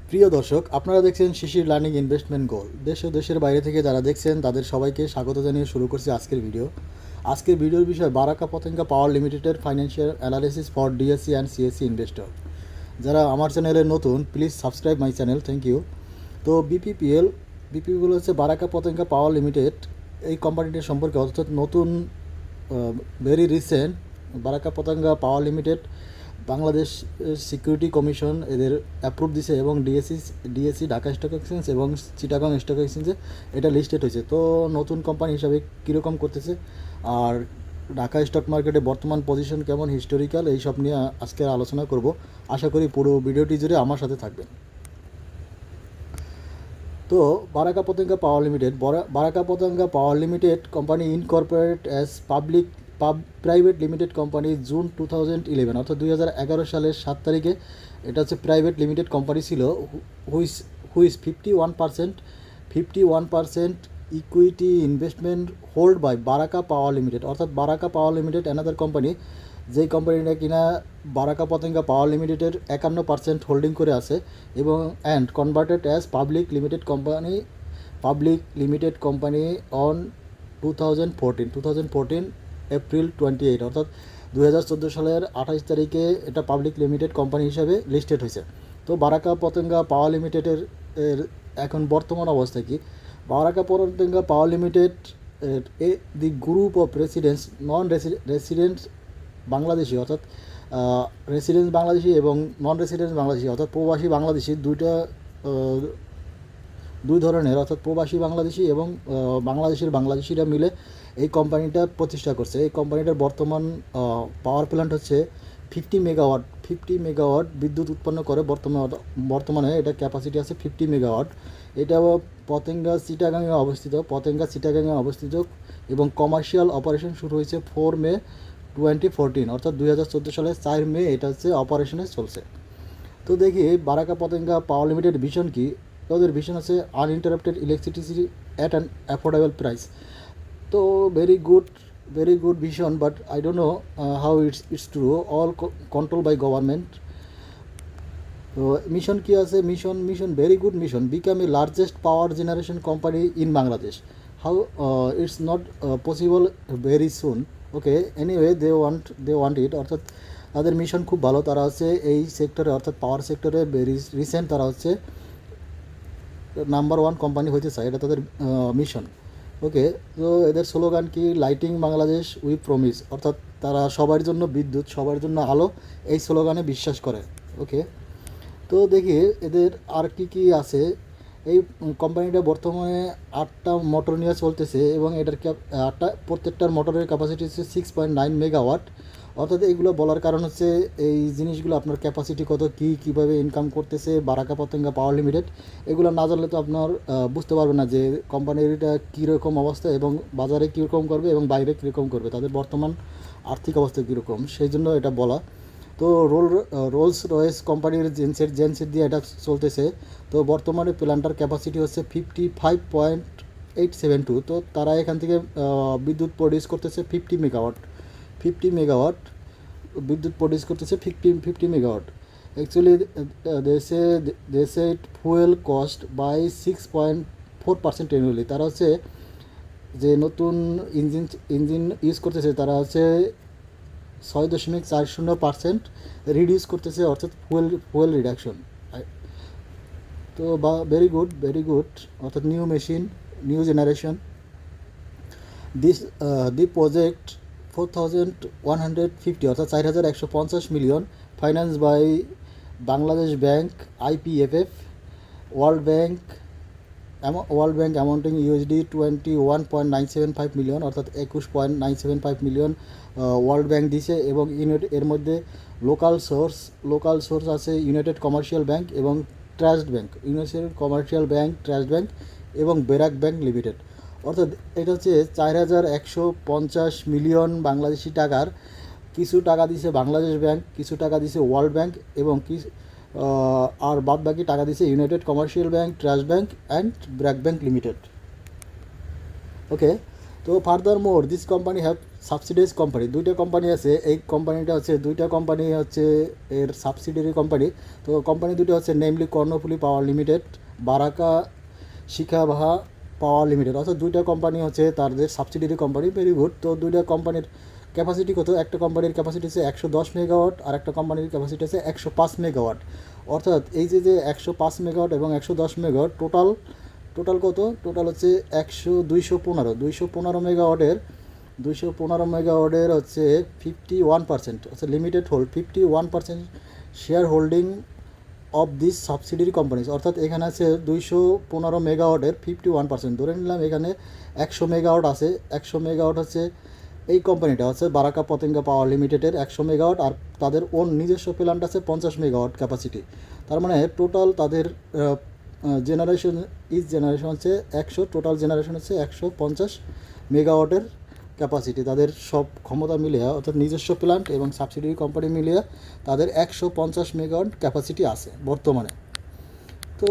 প্রিয় দর্শক, আপনারা দেখছেন শিশির লার্নিং ইনভেস্টমেন্ট গোল। দেশ ও দেশের বাইরে থেকে যারা দেখছেন তাদের সবাইকে স্বাগত জানিয়ে শুরু করছি আজকের ভিডিও। আজকের ভিডিওর বিষয় বারাকা পতেঙ্গা পাওয়ার লিমিটেডের financial analysis for DSC and CSC investor. যারা আমার চ্যানেলে নতুন, please subscribe my channel, thank you. তো বিপিপিএল হচ্ছে বারাকা পতেঙ্গা পাওয়ার লিমিটেড। এই কোম্পানিটির সম্পর্কে অর্থাৎ নতুন, ভেরি রিসেন্ট বারাকা Patenga power limited Bangladesh security commission এদের অ্যাপ্রুভ দিছে এবং ডিএসসি ঢাকা স্টক এক্সচেঞ্জ এবং চিটাগং স্টক এক্সচেঞ্জে এটা লিস্টেড হয়েছে। তো নতুন কোম্পানি হিসাবে কীরকম করতেছে আর ঢাকা স্টক মার্কেটে বর্তমান পজিশন কেমন, হিস্টোরিক্যাল, এইসব নিয়ে আজকে আলোচনা করব। আশা করি পুরো ভিডিওটি জুড়ে আমার সাথে থাকবেন। তো Baraka Patenga power limited, Baraka Patenga power limited company incorporate as private limited company June 2011, অর্থাৎ 2011 সালের 7 তারিখে এটা হচ্ছে প্রাইভেট লিমিটেড কোম্পানি ছিল। Whose 51% equity investment hold by Baraka power limited, অর্থাৎ Baraka power limited another company, যেই কোম্পানিটা কিনা বারাকা পতেঙ্গা পাওয়ার লিমিটেডের 51% হোল্ডিং করে আছে এবং and converted as public limited company on 2014 April 28, অর্থাৎ 2014 সালের 28 তারিখে এটা পাবলিক লিমিটেড কোম্পানি হিসাবে লিস্টেড হয়েছে। তো বারাকা পতেঙ্গা পাওয়ার লিমিটেডের এখন বর্তমান অবস্থা কি? Baraka Patenga power limited the group of residents Bangladeshi, অর্থাৎ রেসিডেন্স বাংলাদেশি এবং নন রেসিডেন্স বাংলাদেশি, অর্থাৎ প্রবাসী বাংলাদেশি, দুই ধরনের, অর্থাৎ প্রবাসী বাংলাদেশি এবং বাংলাদেশিরা মিলে এই কোম্পানিটা প্রতিষ্ঠা করছে। এই কোম্পানিটার বর্তমান পাওয়ার প্ল্যান্ট হচ্ছে 50 মেগাওয়াট বিদ্যুৎ উৎপন্ন করে। বর্তমানে এটা ক্যাপাসিটি আছে 50 মেগাওয়াট। এটা পতেঙ্গা চিটাগাংয়ে অবস্থিত এবং কমার্শিয়াল অপারেশন শুরু হয়েছে 4 মে 2014, অর্থাৎ 2014 সালের 4 মে এটা হচ্ছে অপারেশনে চলছে। তো দেখি Baraka Patenga power limited vision কি। ওদের ভিশন আছে uninterrupted electricity at an affordable price. তো very good vision, but I don't know how it's true, all control by government. তো মিশন কি আছে? Mission very good mission, become a largest power generation company in Bangladesh. How it's not possible very soon. Okay, anyway they want it, অর্থাৎ তাদের mission খুব ভালো। তারা হচ্ছে এই সেক্টরে, অর্থাৎ পাওয়ার সেক্টরে ভেরি রিসেন্ট তারা হচ্ছে নাম্বার 1 কোম্পানি হইতে চায়, এটা তাদের মিশন। ওকে, তো এদের স্লোগান কি? লাইটিং বাংলাদেশ উই প্রমিস, অর্থাৎ তারা সবার জন্য বিদ্যুৎ, সবার জন্য আলো, এই স্লোগানে বিশ্বাস করে। ওকে, তো দেখি এদের আর কি আছে। এই কোম্পানিটা বর্তমানে 8টা মোটর নিয়ে চলতেছে এবং এটার প্রত্যেকটার মোটরের ক্যাপাসিটি হচ্ছে 6.9 মেগাওয়াট। অর্থাৎ এইগুলো বলার কারণ হচ্ছে এই জিনিসগুলো আপনার ক্যাপাসিটি কত, কীভাবে ইনকাম করতেছে বারাকা পতেঙ্গা পাওয়ার লিমিটেড, এগুলো না জানলে তো আপনার বুঝতে পারবেন না যে কোম্পানিটা কীরকম অবস্থা এবং বাজারে কীরকম করবে এবং বাইরে কীরকম করবে, তাদের বর্তমান আর্থিক অবস্থা কীরকম, সেই জন্য এটা বলা। তো রোলস রয়েস কোম্পানির জেনসেট দিয়ে এটা চলতেছে। তো বর্তমানে প্ল্যান্টার ক্যাপাসিটি হচ্ছে 55.872। তো তারা এখান থেকে বিদ্যুৎ প্রডিউস করতেছে 50 মেগাওয়াট বিদ্যুৎ প্রডিউস করতেছে 50 মেগাওয়াট। অ্যাকচুয়ালি দেশে ফুয়েল কস্ট বাই 6.4% অ্যানুয়ালি। তারা হচ্ছে যে নতুন ইঞ্জিন ইউজ করতেছে, তারা হচ্ছে 6.40% রিডিউস করতেছে, অর্থাৎ ফুয়েল রিডাকশন। তো ভেরি গুড, অর্থাৎ new machine, new generation. The project 4150, অর্থাৎ 4150 million, finance by Bangladesh bank, IPFF, World Bank amounting USD 21.975 million, অর্থাৎ 21.975 মিলিয়ন ওয়ার্ল্ড ব্যাংক দিছে। এবং এর মধ্যে লোকাল সোর্স আছে ইউনাইটেড কমার্শিয়াল ব্যাংক এবং ট্রাস্ট ব্যাংক, এবং বেরাক ব্যাংক লিমিটেড। অর্থাৎ এটা হচ্ছে 4150 মিলিয়ন বাংলাদেশি টাকার, কিছু টাকা দিছে বাংলাদেশ ব্যাংক, কিছু টাকা দিছে ওয়ার্ল্ড ব্যাংক এবং আর বাদ বাকি টাকা দিছে United Commercial Bank, Trust Bank and BRAC Bank Limited. Okay, তো further more this company have subsidize company, দুইটা কোম্পানি আছে। এই কোম্পানিটা হচ্ছে, দুইটা কোম্পানি হচ্ছে এর সাবসিডিয়ারি কোম্পানি। তো কোম্পানি দুটো হচ্ছে নেমলি কর্ণফুলী পাওয়ার লিমিটেড, বারাকা শিখাবাহা পাওয়ার লিমিটেড, অর্থাৎ দুইটা কোম্পানি হচ্ছে তাদের সাবসিডিয়ারি কোম্পানি। Very good. তো দুইটা কোম্পানির ক্যাপাসিটি কত? একটা কোম্পানির ক্যাপাসিটি হচ্ছে 110 মেগাওয়াট, আর একটা কোম্পানির ক্যাপাসিটি হচ্ছে 105 মেগাওয়াট। অর্থাৎ এই যে 105 মেগাওয়াট এবং 110 মেগাওয়াট, টোটাল টোটাল কত? টোটাল হচ্ছে 215 মেগাওয়াটের, 215 মেগাওয়াটের হচ্ছে 51%, হচ্ছে limited hold 51% share holding of this subsidiary companies. অর্থাৎ এখানে আছে 215 মেগাওয়াটের 51%। ধরে নিলাম এখানে 100 মেগাওয়াট আছে। 100 মেগাওয়াট হচ্ছে এই কোম্পানিটা হচ্ছে বারাকা পতেঙ্গা পাওয়ার লিমিটেডের 100 মেগাওয়াট, আর তাদের ওন নিজস্ব প্ল্যান্ট আছে 50 মেগাওয়াট ক্যাপাসিটি। তার মানে টোটাল তাদের জেনারেশন হচ্ছে 100, টোটাল জেনারেশন হচ্ছে 150 মেগাওয়াটের ক্যাপাসিটি। তাদের সব ক্ষমতা মিলিয়ে, অর্থাৎ নিজস্ব প্ল্যান্ট এবং সাবসিডিয়ারি কোম্পানি মিলিয়ে তাদের 150 মেগাওয়াট ক্যাপাসিটি আছে বর্তমানে। তো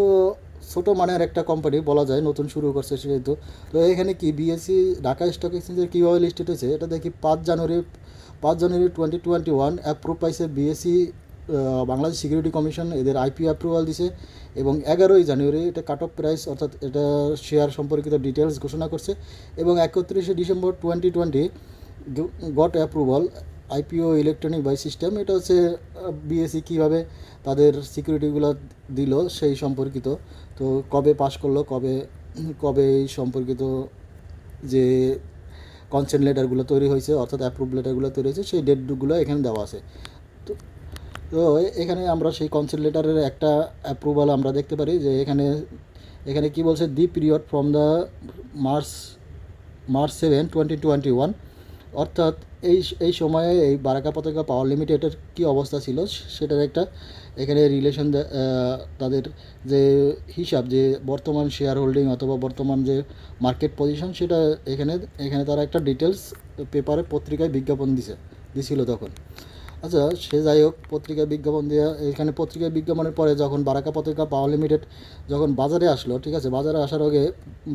ছোটো মানের একটা কোম্পানি বলা যায়, নতুন শুরু করছে সেহেতু। তো এখানে কি বিএসসি ঢাকা স্টক এক্সচেঞ্জের কীভাবে লিস্টেড হয়েছে এটা দেখি। 5 জানুয়ারি 2021 অ্যাপ্রুভ পাইছে বিএসসি, বাংলাদেশ সিকিউরিটি কমিশন এদের আইপিও অ্যাপ্রুভাল দিছে, এবং 11 জানুয়ারি এটা কাট অফ প্রাইস, অর্থাৎ এটা শেয়ার সম্পর্কিত ডিটেলস ঘোষণা করছে, এবং 31 December 2020 got approval IPO electronic by system. এটা হচ্ছে বিএসসি কীভাবে তাদের সিকিউরিটিগুলো দিল সেই সম্পর্কিত। তো কবে পাস করলো, কবে কবে এই সম্পর্কিত যে কনসেন্ট লেটারগুলো তৈরি হয়েছে, অর্থাৎ অ্যাপ্রুভ লেটারগুলো তৈরি হয়েছে, সেই ডেটগুলো এখানে দেওয়া আছে। তো তো এখানে আমরা সেই কনসেন্ট লেটারের একটা অ্যাপ্রুভাল আমরা দেখতে পারি, যে এখানে এখানে কী বলছে, দি পিরিয়ড ফ্রম দ্য মার্চ 7, 2021, অর্থাৎ এই সময়ে এই বারাকা পতাকা পাওয়ার লিমিটেডের কী অবস্থা ছিল সেটার একটা এখানে রিলেশন, তাদের যে হিসাব, যে বর্তমান শেয়ার হোল্ডিং অথবা বর্তমান যে মার্কেট পজিশন, সেটা এখানে এখানে তারা একটা ডিটেলস পেপারে পত্রিকায় বিজ্ঞাপন দিছিল তখন। আচ্ছা, সে যাই হোক, পত্রিকায় বিজ্ঞাপন দেওয়া, এখানে পত্রিকায় বিজ্ঞাপনের পরে যখন বারাকা পতাকা পাওয়ার লিমিটেড যখন বাজারে আসলো, ঠিক আছে, বাজারে আসার আগে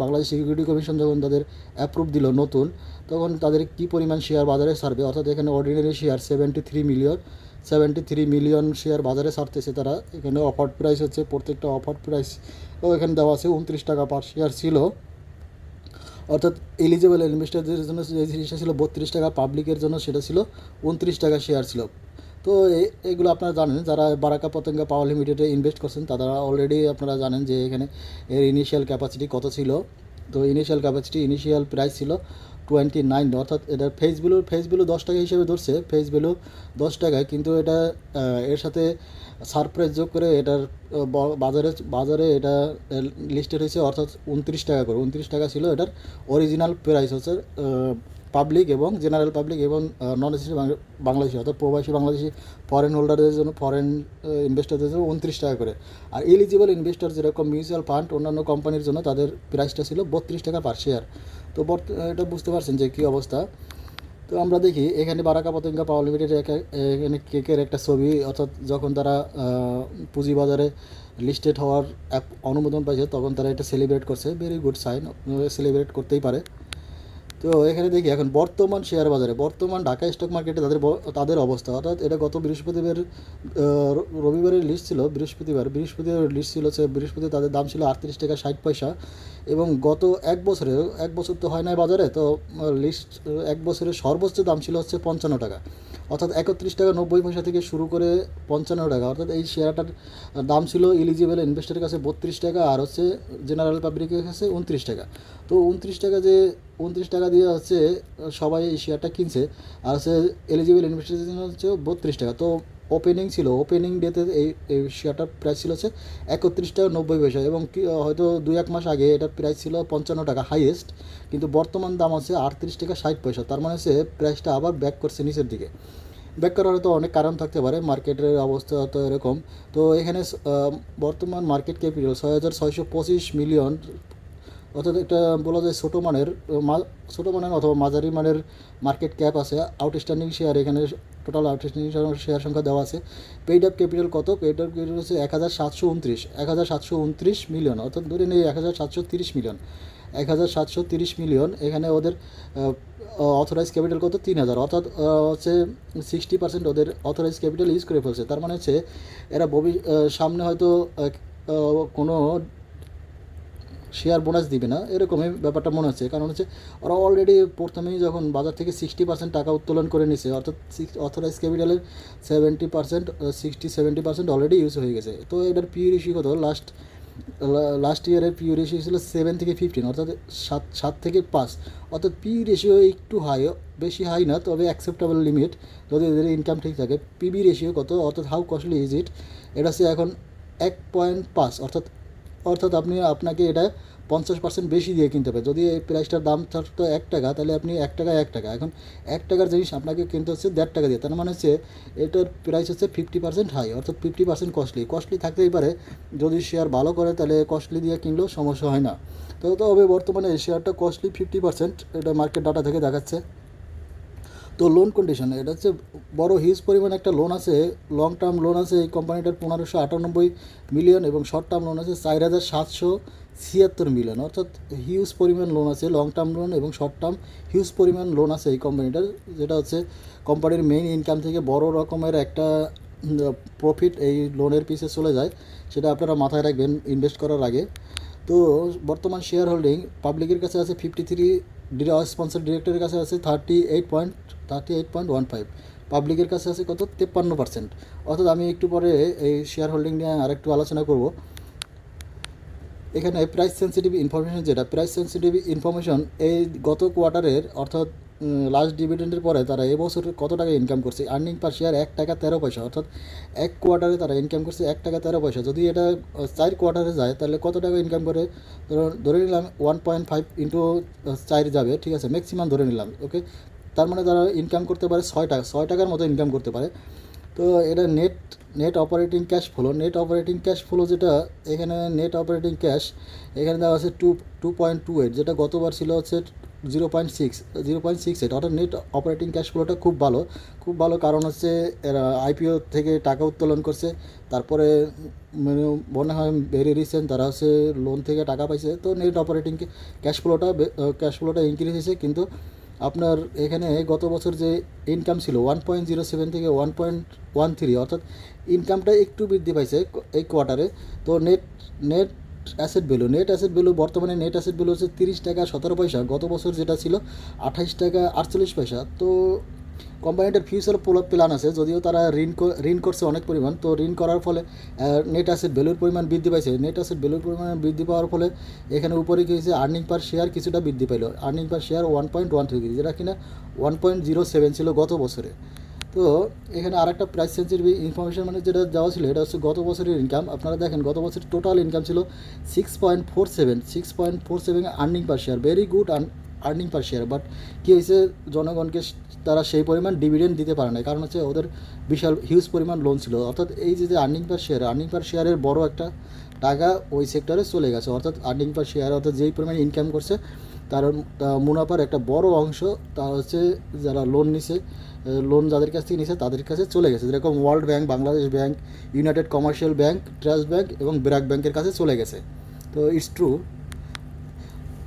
বাংলাদেশ সিকিউরিটি কমিশন যখন তাদের অ্যাপ্রুভ দিল নতুন, তখন তাদের কী পরিমাণ শেয়ার বাজারে ছাড়বে, অর্থাৎ এখানে অর্ডিনারি শেয়ার 73 মিলিয়ন শেয়ার বাজারে ছাড়তেছে তারা। এখানে অফার প্রাইস হচ্ছে, প্রত্যেকটা অফার প্রাইস এখানে দেওয়া আছে 29 টাকা পার শেয়ার ছিল। অর্থাৎ এলিজিবল ইনভেস্টারদের জন্য যে জিনিসটা ছিল 32 টাকা, পাবলিকের জন্য সেটা ছিল 29 টাকা শেয়ার ছিল। তো এগুলো আপনারা জানেন, যারা বারাকা পতেঙ্গা পাওয়ার লিমিটেডে ইনভেস্ট করছেন তারা অলরেডি আপনারা জানেন যে এখানে এর ইনিশিয়াল ক্যাপাসিটি কত ছিল। তো ইনিশিয়াল প্রাইস ছিল 29, অর্থাৎ এটা ফেস ভ্যালু 10 টাকা হিসেবে ধরছে, ফেস ভ্যালু 10 টাকায়, কিন্তু এটা এর সাথে সারপ্রাইজ যোগ করে এটার বাজারে এটা লিস্টেড হয়েছে, অর্থাৎ 29 টাকা করে। 29 টাকা ছিল এটার অরিজিনাল প্রাইস, হচ্ছে পাবলিক এবং জেনারেল পাবলিক এবং নন রেসিডেন্ট বাংলাদেশি, অর্থাৎ প্রবাসী বাংলাদেশি ফরেন হোল্ডারদের জন্য, ফরেন ইনভেস্টারদের জন্য 29 টাকা করে। আর এলিজিবল ইনভেস্টর যেরকম মিউচুয়াল ফান্ড অন্যান্য কোম্পানির জন্য তাদের প্রাইসটা ছিল 32 টাকা পার শেয়ার। তো এটা বুঝতে পারছেন যে কী অবস্থা। তো আমরা দেখি এখানে বারাকা পতেঙ্গা পাওয়ার লিমিটেড এখানে কেকের একটা ছবি, অর্থাৎ যখন তারা পুঁজিবাজারে লিস্টেড হওয়ার অনুমোদন পাইছে তখন তারা এটা সেলিব্রেট করছে। ভেরি গুড সাইন, সেলিব্রেট করতেই পারে। তো এখানে দেখি এখন বর্তমান শেয়ার বাজারে, বর্তমান ঢাকা স্টক মার্কেটে তাদের অবস্থা, অর্থাৎ এটা গত রবিবারের লিস্ট ছিল, বৃহস্পতিবার লিস্ট ছিল, বৃহস্পতি তাদের দাম ছিল 38 টাকা 60 পয়সা, এবং গত এক বছর তো হয় নাই বাজারে, তো লিস্ট এক বছরের সর্বোচ্চ দাম ছিল হচ্ছে 55 টাকা, অর্থাৎ 31 টাকা 90 পয়সা থেকে শুরু করে 55 টাকা। অর্থাৎ এই শেয়ারটার দাম ছিল এলিজিবল ইনভেস্টরের কাছে 32 টাকা, আর হচ্ছে জেনারেল পাবলিকের কাছে 29 টাকা। তো 29 টাকা দিয়ে হচ্ছে সবাই এই শেয়ারটা কিনছে, আর হচ্ছে এলিজিবল ইনভেস্টরের জন্য হচ্ছে 32 টাকা। তো ওপেনিং ডেতে এই শেয়ারটার প্রাইস ছিল হচ্ছে 31 টাকা 90 পয়সা, এবং হয়তো 2-1 মাস আগে এটার প্রাইস ছিল 55 টাকা হাইয়েস্ট, কিন্তু বর্তমান দাম হচ্ছে 38 টাকা 60 পয়সা। তার মানে হচ্ছে প্রাইসটা আবার ব্যাক করছে নিচের দিকে। ব্যাক করার তো অনেক কারণ থাকতে পারে, মার্কেটের অবস্থা তো এরকম। তো এখানে বর্তমান মার্কেট ক্যাপিটাল 6,625 মিলিয়ন, অর্থাৎ এটা বলা যায় ছোটো মানের অথবা মাঝারি মানের মার্কেট ক্যাপ আছে। আউটস্ট্যান্ডিং শেয়ার এখানে টোটাল আউটস্ট্যান্ডিং শেয়ার সংখ্যা দেওয়া আছে। পেইড আপ ক্যাপিটাল কত? পেইড আপ ক্যাপিটাল হচ্ছে 1729 মিলিয়ন, অর্থাৎ ধরে নিই 1730 মিলিয়ন, 1730 মিলিয়ন। এখানে ওদের অথরাইজ ক্যাপিটাল কত? 3000, অর্থাৎ হচ্ছে 60% ওদের অথরাইজ ক্যাপিটাল ইউজ করে ফেলছে। তার মানে হচ্ছে এরা সামনে হয়তো কোনো শেয়ার বোনাস দিবে না, এরকমই ব্যাপারটা মনে হচ্ছে। কারণ হচ্ছে ওরা অলরেডি প্রথমেই যখন বাজার থেকে 60% টাকা উত্তোলন করে নিছে, অর্থাৎ অথরাইজ ক্যাপিটালের 70% অলরেডি ইউজ হয়ে গেছে। তো এটার পিউ রেশিও কত? লাস্ট ইয়ারের পিউ রেশিও ছিল 7 থেকে 15, অর্থাৎ 7 থেকে 5, অর্থাৎ পিউ রেশিও একটু হাই, বেশি হাই না, তবে অ্যাকসেপ্টেবল লিমিট যদি এদের ইনকাম ঠিক থাকে। পিবি রেশিও কত? অর্থাৎ হাউ কস্টলি ইজ ইট? এটা হচ্ছে এখন 1.5, অর্থাৎ আপনাকে এটা 50% বেশি দিয়ে কিনতে হবে। যদি এই প্রাইসটার দাম থাকতো 1 টাকা, তাহলে আপনি 1 টাকা, এখন 1 টাকার জিনিস আপনাকে কিনতে হচ্ছে 1.5 টাকা দিয়ে। তার মানে হচ্ছে এটার প্রাইস হচ্ছে 50% হাই, অর্থাৎ 50% কস্টলি থাকতেই পারে। যদি শেয়ার ভালো করে তাহলে কস্টলি দিয়ে কিনলেও সমস্যা হয় না। তবে বর্তমানে এই শেয়ারটা কস্টলি 50%, এটা মার্কেট ডাটা থেকে দেখাচ্ছে। তো লোন কন্ডিশন, এটা হচ্ছে বড় হিউজ পরিমাণ একটা লোন আছে, লং টার্ম লোন আছে এই কোম্পানিটার 1598 মিলিয়ন, এবং শর্ট টার্ম লোন আছে 4776 মিলিয়ন, অর্থাৎ হিউজ পরিমাণ লোন আছে, লং টার্ম লোন এবং শর্ট টার্ম হিউজ পরিমাণ লোন আছে এই কোম্পানিটার, যেটা হচ্ছে কোম্পানির মেইন ইনকাম থেকে বড় রকমের একটা প্রফিট এই লোনের পিছে চলে যায়। সেটা আপনারা মাথায় রাখবেন ইনভেস্ট করার আগে। তো বর্তমান শেয়ার হোল্ডিং পাবলিকের কাছে আছে 53, স্পন্সর ডিরেক্টরের কাছে আছে 38.15, পাবলিকের কাছে আছে কত? 53%। অর্থাৎ আমি একটু পরে এই শেয়ার হোল্ডিং নিয়ে আরেকটু আলোচনা করব। এখানে প্রাইস সেন্সিটিভ ইনফরমেশন এই গত কোয়ার্টারের, অর্থাৎ লাস্ট ডিভিডেন্ডের পরে তারা এবছর কত টাকা ইনকাম করছে। আর্নিং পার শেয়ার 1 টাকা 13 পয়সা, অর্থাৎ এক কোয়ার্টারে তারা ইনকাম করছে 1 টাকা 13 পয়সা। যদি এটা 4 কোয়ার্টারে যায় তাহলে কত টাকা ইনকাম করে? ধরে নিলাম 1.5 ইন্টু 4 যাবে, ঠিক আছে, ম্যাক্সিমাম ধরে নিলাম, ওকে। তার মানে তারা ইনকাম করতে পারে 6 টাকার মতো ইনকাম করতে পারে। তো এটা নেট অপারেটিং ক্যাশ ফ্লো যেটা এখানে নেট অপারেটিং ক্যাশ এখানে দেওয়া আছে 2.28, যেটা গতবার ছিল হচ্ছে 0.68, অর্থাৎ নেট অপারেটিং ক্যাশ ফ্লোটা খুব ভালো। কারণ হচ্ছে এরা আইপিও থেকে টাকা উত্তোলন করছে, তারপরে মানে মনে হয় ভেরি রিসেন্ট তারা হচ্ছে লোন থেকে টাকা পাইছে। তো নেট অপারেটিং ক্যাশ ফ্লোটা ইনক্রিজ হয়েছে। কিন্তু আপনার এখানে গত বছর যে ইনকাম ছিল 1.07 থেকে 1.13, অর্থাৎ ইনকামটা একটু বৃদ্ধি পাইছে এই কোয়ার্টারে। তো নেট অ্যাসেট ভ্যালু বর্তমানে নেট অ্যাসেট ভ্যালু হচ্ছে 30 টাকা 17 পয়সা, গত বছর যেটা ছিল 28 টাকা 48 পয়সা। তো কোম্পানিটার ফিউচার প্ল্যান আছে, যদিও তারা ঋণ করছে অনেক পরিমাণ। তো ঋণ করার ফলে নেট অ্যাসেট ভ্যালুর পরিমাণ বৃদ্ধি পাইছে। নেট অ্যাসেট ভ্যালুর পরিমাণ বৃদ্ধি পাওয়ার ফলে এখানে উপরে কী হয়েছে? আর্নিং পার শেয়ার কিছুটা বৃদ্ধি পেল। আর্নিং পার শেয়ার 1.13, যেটা কিনা 1.07 ছিল গত বছরে। তো এখানে আরেকটা প্রাইস সেন্সিটিভ ইনফরমেশন মানে যেটা দেওয়া ছিল, এটা হচ্ছে গত বছরের ইনকাম। আপনারা দেখেন গত বছরের টোটাল ইনকাম ছিল 6.47 earning per share, very good earning per share. But কী হয়েছে? জনগণকে তারা সেই পরিমাণ ডিভিডেন্ড দিতে পারে না, কারণ হচ্ছে ওদের বিশাল হিউজ পরিমাণ লোন ছিল। অর্থাৎ এই যে আর্নিং পার শেয়ারের বড় একটা টাকা ওই সেক্টরে চলে গেছে। অর্থাৎ আর্নিং পার শেয়ার, অর্থাৎ যেই পরিমাণ ইনকাম করছে তার মুনাফার একটা বড় অংশ তা হচ্ছে যারা লোন যাদের কাছ থেকে নিছে তাদের কাছে চলে গেছে। যেরকম world bank, Bangladesh bank, United Commercial Bank, Trust Bank এবং ব্র্যাক ব্যাংকের কাছে চলে গেছে। তো ইটস ট্রু।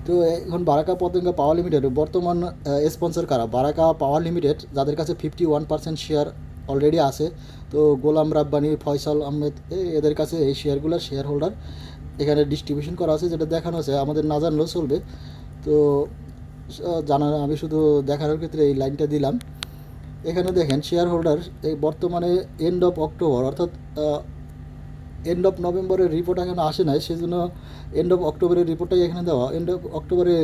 তো এখন বারাকা পতেঙ্গা পাওয়ার লিমিটেড বর্তমান স্পন্সর কারা? বারাকা পাওয়ার লিমিটেড, যাদের কাছে 51% শেয়ার অলরেডি আছে। তো গোলাম রাব্বানি, ফয়সাল আহমেদ এদের কাছে এই শেয়ার হোল্ডার এখানে ডিস্ট্রিবিউশন করা আছে, যেটা দেখানো আছে, আমাদের না জানলেও চলবে। তো আমি শুধু দেখানোর ক্ষেত্রে এই লাইনটা দিলাম। এখানে দেখেন শেয়ার হোল্ডার এই বর্তমানে এন্ড অফ অক্টোবর, অর্থাৎ এন্ড অফ নভেম্বরের রিপোর্ট এখনো আসে নাই, সেজন্য এন্ড অফ অক্টোবরের রিপোর্টটাই এখানে দেওয়া। এন্ড অফ অক্টোবরে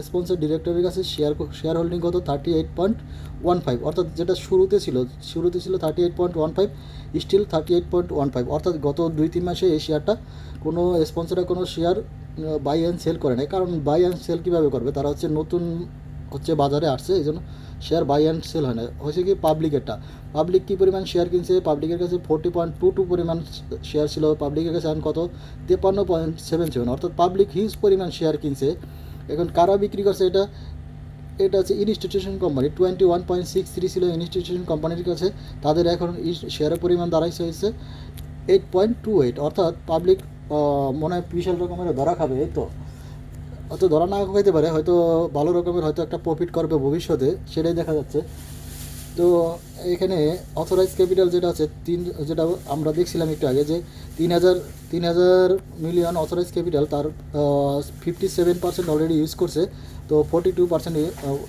স্পন্সর ডিরেক্টরের কাছে শেয়ার হোল্ডিং কত? 38.15, অর্থাৎ যেটা শুরুতে ছিল 38.15, স্টিল 38.15, অর্থাৎ গত 2-3 মাসে এই শেয়ারটা কোনো স্পন্সরে কোনো শেয়ার বাই অ্যান্ড সেল করে নাই। কারণ বাই অ্যান্ড সেল কীভাবে করবে? তারা হচ্ছে নতুন বাজারে আসছে, এই জন্য শেয়ার বাই অ্যান্ড সেল হয় না। হয়েছে কি পাবলিক কী পরিমাণ শেয়ার কিনছে? পাবলিকের কাছে 40.22 পরিমাণ শেয়ার ছিল, পাবলিকের কাছে এখন কত? 53.77, অর্থাৎ পাবলিক হিউজ পরিমাণ শেয়ার কিনছে। এখন কারা বিক্রি করছে? এটা এটা হচ্ছে ইনস্টিটিউশন কোম্পানি 21.63 ছিল ইনস্টিটিউশন কোম্পানির কাছে, তাদের এখন শেয়ারের পরিমাণ দাঁড়াইছে হচ্ছে 8.28, অর্থাৎ পাবলিক মনে হয় বিশাল রকমের ধরা খাবে, এই তো হয়তো ধরা না খাইতে পারে, হয়তো ভালো রকমের হয়তো একটা প্রফিট করবে ভবিষ্যতে, সেটাই দেখা যাচ্ছে। তো এখানে অথরাইজ ক্যাপিটাল যেটা আছে যেটা আমরা দেখছিলাম একটু আগে যে 3,000 মিলিয়ন অথরাইজ ক্যাপিটাল, তার 57% অলরেডি ইউজ করছে। তো 42%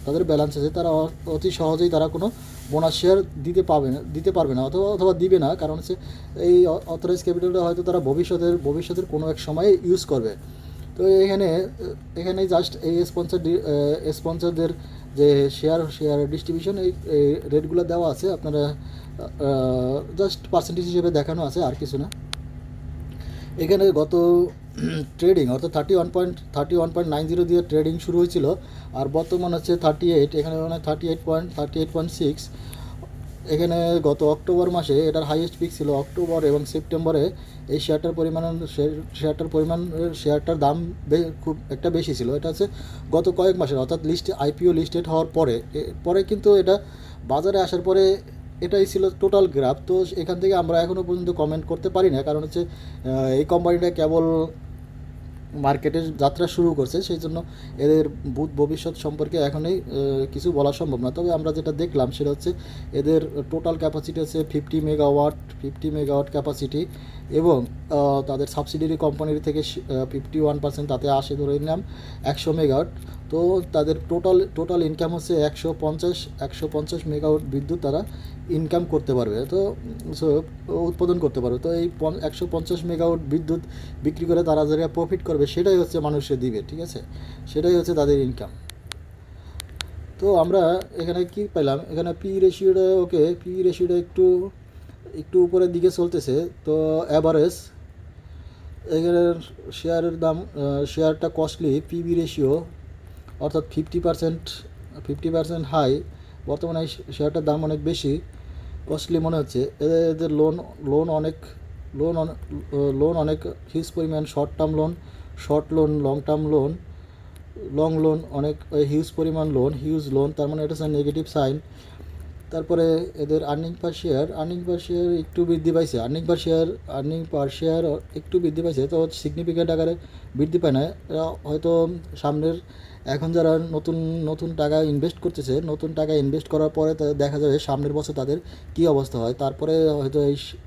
তাদের ব্যালেন্স আছে, তারা অতি সহজেই তারা কোনো বোনাস শেয়ার দিতে পারবে না অথবা দিবে না, কারণ হচ্ছে এই অথরাইজ ক্যাপিটালটা হয়তো তারা ভবিষ্যতের কোনো এক সময়ে ইউজ করবে। তো এখানে জাস্ট এই স্পন্সরদের যে শেয়ার ডিস্ট্রিবিউশন, এই রেটগুলো দেওয়া আছে, আপনারা জাস্ট পার্সেন্টেজ হিসেবে দেখানো আছে, আর কিছু না। এখানে গত ট্রেডিং অর্থাৎ 31.90 দিয়ে ট্রেডিং শুরু হয়েছিল, আর বর্তমান হচ্ছে 38, এখানে মানে 38.6। এখানে গত অক্টোবর মাসে এটার হাইয়েস্ট পিক ছিল অক্টোবর এবং সেপ্টেম্বরে। এই শেয়ারটার দাম খুব একটা বেশি ছিল। এটা হচ্ছে গত কয়েক মাসের, অর্থাৎ আইপিও লিস্টেড হওয়ার পরে কিন্তু এটা বাজারে আসার পরে এটাই ছিল টোটাল গ্রাফ। তো এখান থেকে আমরা এখনও পর্যন্ত কমেন্ট করতে পারি না, কারণ হচ্ছে এই কোম্পানিটা কেবল মার্কেটের যাত্রা শুরু করছে, সেই জন্য এদের ভবিষ্যৎ সম্পর্কে এখনই কিছু বলা সম্ভব না। তবে আমরা যেটা দেখলাম সেটা হচ্ছে এদের টোটাল ক্যাপাসিটি হচ্ছে 50 মেগাওয়াট ক্যাপাসিটি, এবং তাদের সাবসিডিয়ারি কোম্পানির থেকে 51% তাতে আসে, ধরে নিলাম 100 মেগাওয়াট। তো তাদের টোটাল ইনকাম হচ্ছে 150 মেগাওয়াট বিদ্যুৎ তারা ইনকাম করতে পারবে, তো উৎপাদন করতে পারবে। তো এই 150 মেগাওয়াট বিদ্যুৎ বিক্রি করে তারা যারা প্রফিট করবে সেটাই হচ্ছে মানুষের দিবে, ঠিক আছে, সেটাই হচ্ছে তাদের ইনকাম। তো আমরা এখানে কি পেলাম, এখানে পি রেশিওটা একটু উপরের দিকে চলতেছে। তো অ্যাভারেজ এখানে শেয়ারটা কস্টলি, পিবি রেশিও অর্থাৎ 50% হাই। বর্তমানে এই শেয়ারটার দাম অনেক বেশি, কস্টলি মনে হচ্ছে। এদের লোন অনেক হিউজ পরিমাণ, শর্ট লোন, লং লোন অনেক হিউজ পরিমাণ হিউজ লোন, তার মানে এটা হচ্ছে নেগেটিভ সাইন। তারপরে এদের আর্নিং পার শেয়ার একটু বৃদ্ধি পাইছে, একটু বৃদ্ধি পাইছে, তো সিগনিফিক্যান্ট আকারে বৃদ্ধি পায় না। হয়তো সামনের এখন যারা নতুন টাকা ইনভেস্ট করতেছে, নতুন টাকা ইনভেস্ট করার পরে দেখা যাবে সামনের বছর তাদের কী অবস্থা হয়, তারপরে হয়তো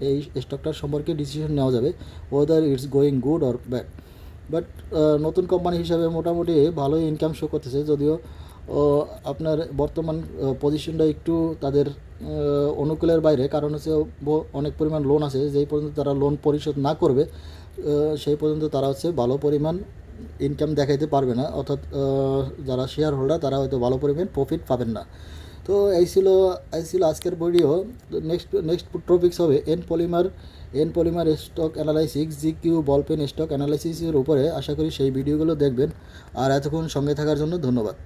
এই স্টকটার সম্পর্কে ডিসিশন নেওয়া যাবে whether it's going good or bad. But নতুন কোম্পানি হিসাবে মোটামুটি ভালোই ইনকাম শো করতেছে, যদিও আপনার বর্তমান পজিশনটা একটু তাদের অনুকূলের বাইরে, কারণ হচ্ছে অনেক পরিমাণ লোন আছে, যেই পর্যন্ত তারা লোন পরিশোধ না করবে সেই পর্যন্ত তারা হচ্ছে ভালো পরিমাণ ইনকাম দেখাইতে পারবে না, অর্থাৎ যারা শেয়ার হোল্ডার তারা হয়তো ভালো পরিমাণ প্রফিট পাবেন না। তো এই ছিল আজকের ভিডিও। নেক্সট টপিকস হবে N polymer stock analysis, GQ ball pen stock অ্যানালাইসিসের উপরে। আশা করি সেই ভিডিওগুলো দেখবেন, আর এতক্ষণ সঙ্গে থাকার জন্য ধন্যবাদ।